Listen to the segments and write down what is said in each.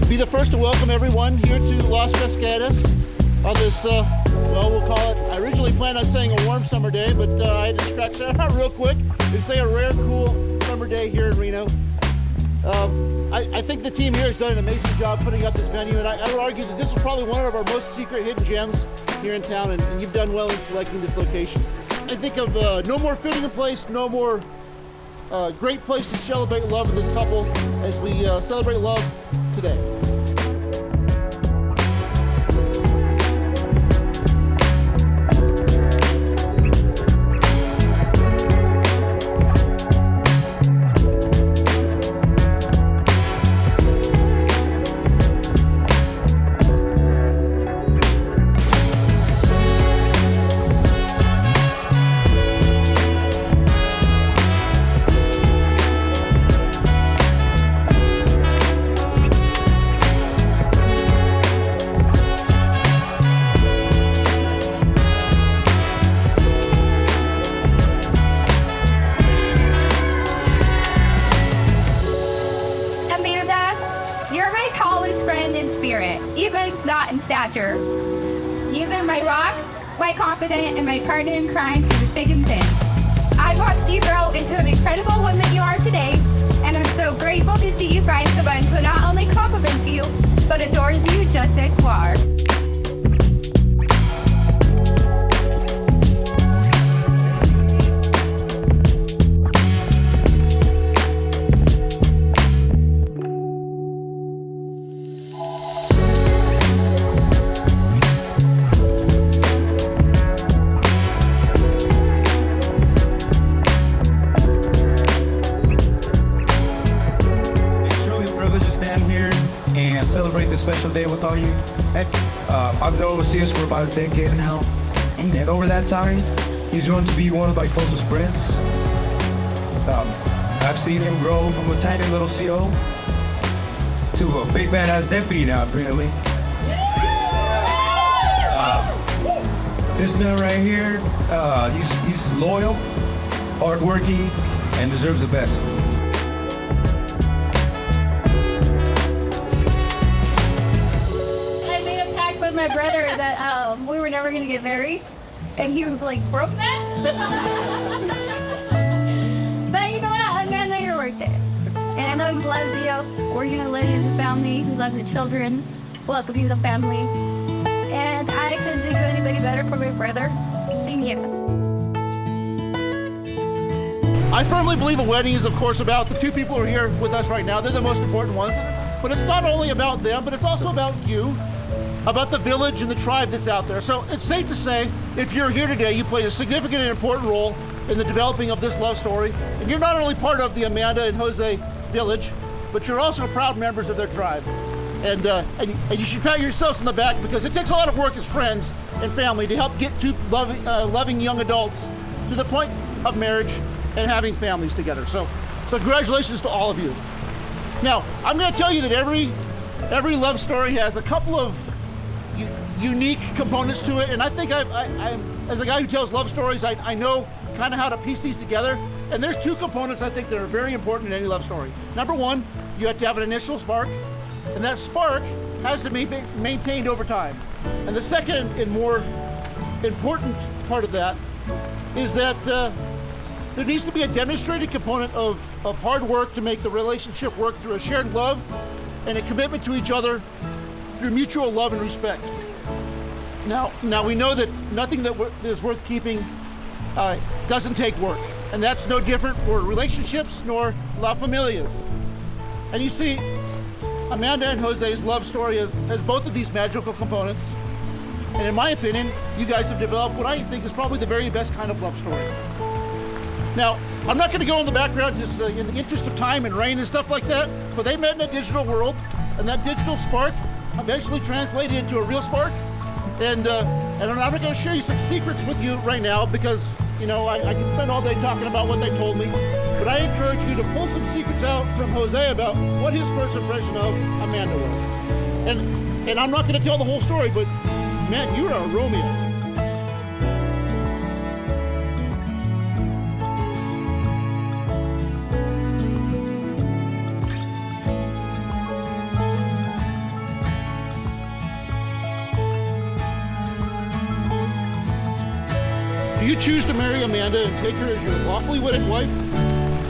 Be the first to welcome everyone here to Las Cascadas on this, well, we'll call it, I originally planned on saying a warm summer day, but I had to scratch that out real quick and say a rare, cool summer day here in Reno. I think the team here has done an amazing job putting up this venue, and I would argue that this is probably one of our most secret hidden gems here in town, and you've done well in selecting this location. I think of no more fitting a place, no more great place to celebrate love with this couple as we celebrate love today. Even if not in stature. You've been my rock, my confidant, and my partner in crime through the thick and thin. I've watched you grow into an incredible woman you are today, and I'm so grateful to see you find someone who not only compliments you, but adores you just as you are. Celebrate this special day with all you. I've known Macias for about a decade now, and over that time, he's grown to be one of my closest friends. I've seen him grow from a tiny little CO to a big badass deputy now, apparently. This man right here, he's loyal, hardworking, and deserves the best. My brother that we were never gonna get married, and he was like broke that. But you know what, Amanda, you're worth it. And I know he loves you. We're gonna live as a family. We love the children. Welcome you to the family. And I couldn't think of anybody better for my brother than you. I firmly believe a wedding is, of course, about the two people who are here with us right now. They're the most important ones. But it's not only about them, but it's also about you, about the village and the tribe that's out there. So it's safe to say, if you're here today, you played a significant and important role in the developing of this love story. And you're not only part of the Amanda and José village, but you're also proud members of their tribe. And you should pat yourselves on the back, because it takes a lot of work as friends and family to help get two loving young adults to the point of marriage and having families together. So congratulations to all of you. Now, I'm gonna tell you that every love story has a couple of unique components to it, and I think I'm as a guy who tells love stories, I know kind of how to piece these together. And there's two components I think that are very important in any love story. Number one, you have to have an initial spark, and that spark has to be maintained over time. And the second and more important part of that is that there needs to be a demonstrated component of hard work to make the relationship work through a shared love and a commitment to each other through mutual love and respect. Now we know that nothing that is worth keeping doesn't take work, and that's no different for relationships nor La Familias. And you see, Amanda and José's love story has both of these magical components, and in my opinion, you guys have developed what I think is probably the very best kind of love story. Now, I'm not going to go in the background just in the interest of time and rain and stuff like that, but they met in a digital world, and that digital spark eventually translated into a real spark. And I'm not going to share you some secrets with you right now, because, you know, I can spend all day talking about what they told me. but I encourage you to pull some secrets out from Jose about what his first impression of Amanda was. And I'm not going to tell the whole story, but man, you are a Romeo. Do you choose to marry Amanda and take her as your lawfully wedded wife?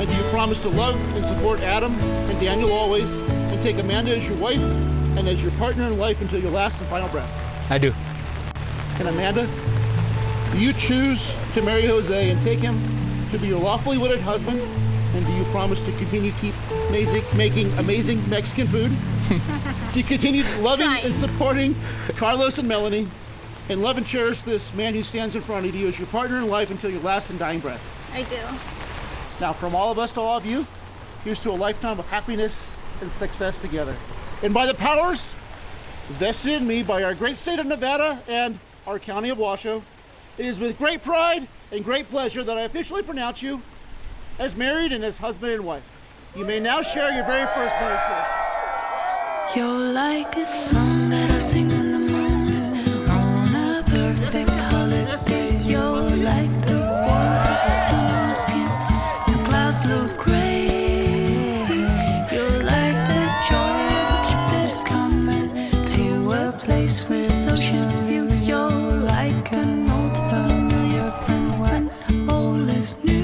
And do you promise to love and support Adam and Daniel always, and take Amanda as your wife and as your partner in life until your last and final breath? I do. And Amanda, do you choose to marry Jose and take him to be your lawfully wedded husband? And do you promise to continue making amazing Mexican food? To continue loving and supporting Carlos and Melanie? And love and cherish this man who stands in front of you as your partner in life until your last and dying breath. I do. Now, from all of us to all of you, here's to a lifetime of happiness and success together. And by the powers vested in me by our great state of Nevada and our county of Washoe, it is with great pride and great pleasure that I officially pronounce you as married and as husband and wife. You may now share your very first marriage gift. You're like a song that I sing in the morning on a perfect holiday. You're like the warmth of the sun on my skin. The clouds look gray. You're like the joy of a trip that's coming to a place with ocean view. You're like an old familiar friend when all is new.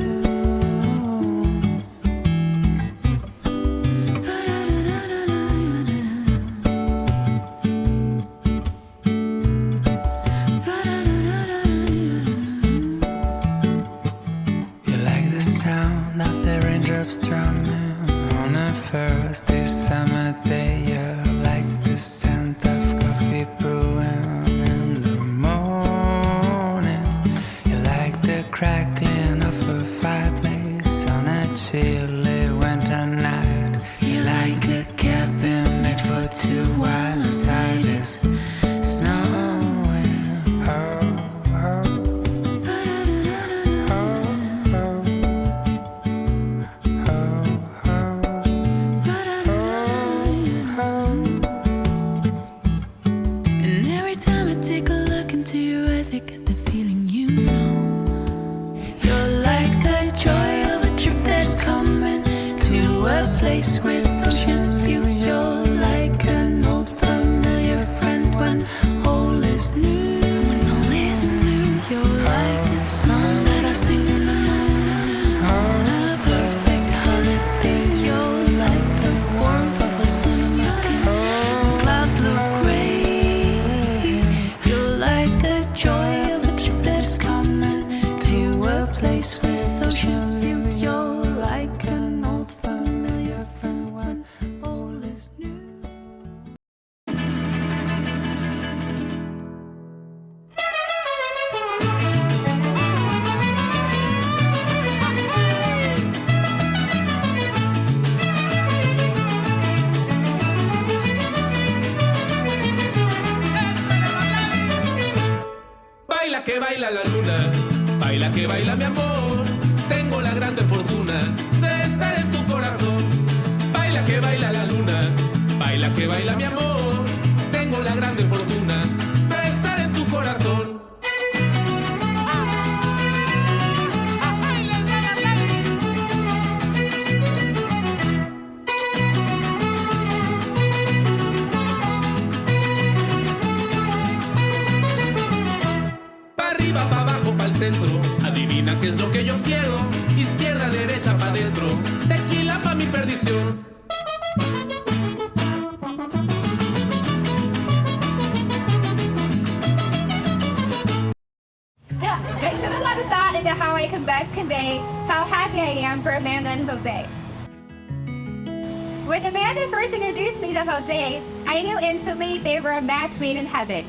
Strumming on a first summer day. You're like the scent of coffee brewing in the morning. You're like the crackling of a fireplace on a chilly winter night. You're like a cabin made for two while inside is snowing. Oh. With ocean view, you're like an old familiar friend when all is new. When all is new, you're like a song that I sing in the morning on a perfect holiday. You're like the warmth of the sun on my skin. The clouds look gray. You're like the joy of a trip that's coming to a place with ocean view. You're like an old familiar friend when all is new. Baila que baila la luna, baila que baila mi amor. Tengo la grande fortuna de estar en tu corazón. Baila que baila la luna, baila que baila mi amor. Tengo la grande fortuna de estar en tu corazón. Pa' arriba, pa' abajo, pa' el centro. Adivina qué es lo que yo quiero. Izquierda, derecha, pa' dentro. Tequila pa' mi perdición. I put a lot of thought into how I can best convey how happy I am for Amanda and Jose. When Amanda first introduced me to Jose, I knew instantly they were a match made in heaven.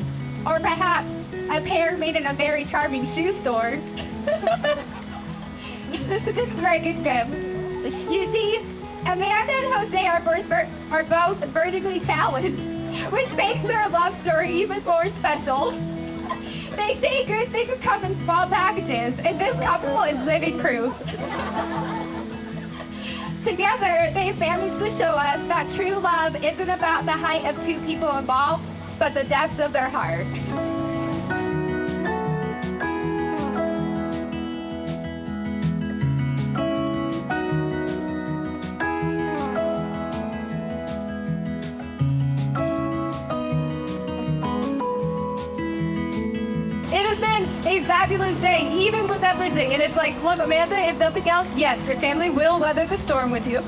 Or perhaps a pair made in a very charming shoe store. This is where it gets good. You see, Amanda and Jose are both vertically challenged, which makes their love story even more special. They say good things come in small packages, and this couple is living proof. Together, they have managed to show us that true love isn't about the height of two people involved, but the depths of their heart. It has been a fabulous day, even with everything. And it's like, look, Amanda, if nothing else, yes, your family will weather the storm with you.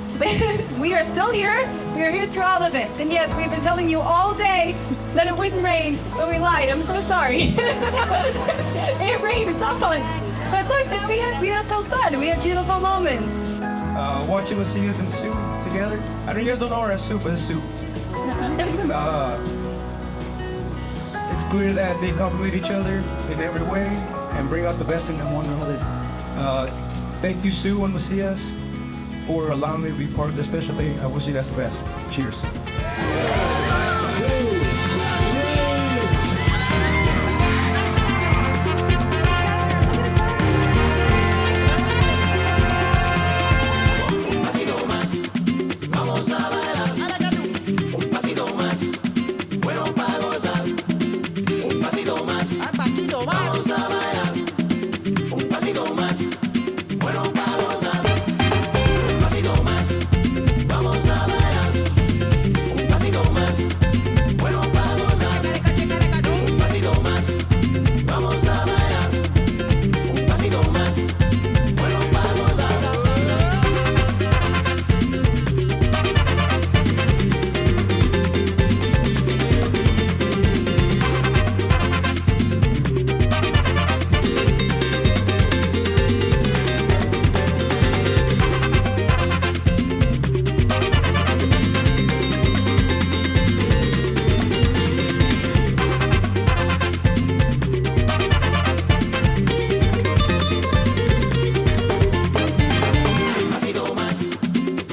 We are still here. We are here through all of it. And yes, we've been telling you all day that it wouldn't rain, but we lied. I'm so sorry. It rained so much. But look, we have full sun. We have beautiful moments. Watching Macias and Sue together. I know you guys don't know her as Sue, but it's Sue. It's clear that they complement each other in every way and bring out the best in one another. Thank you, Sue and Macias, for allowing me to be part of this special day. I wish you guys the best. Cheers.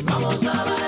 Vamos a bailar.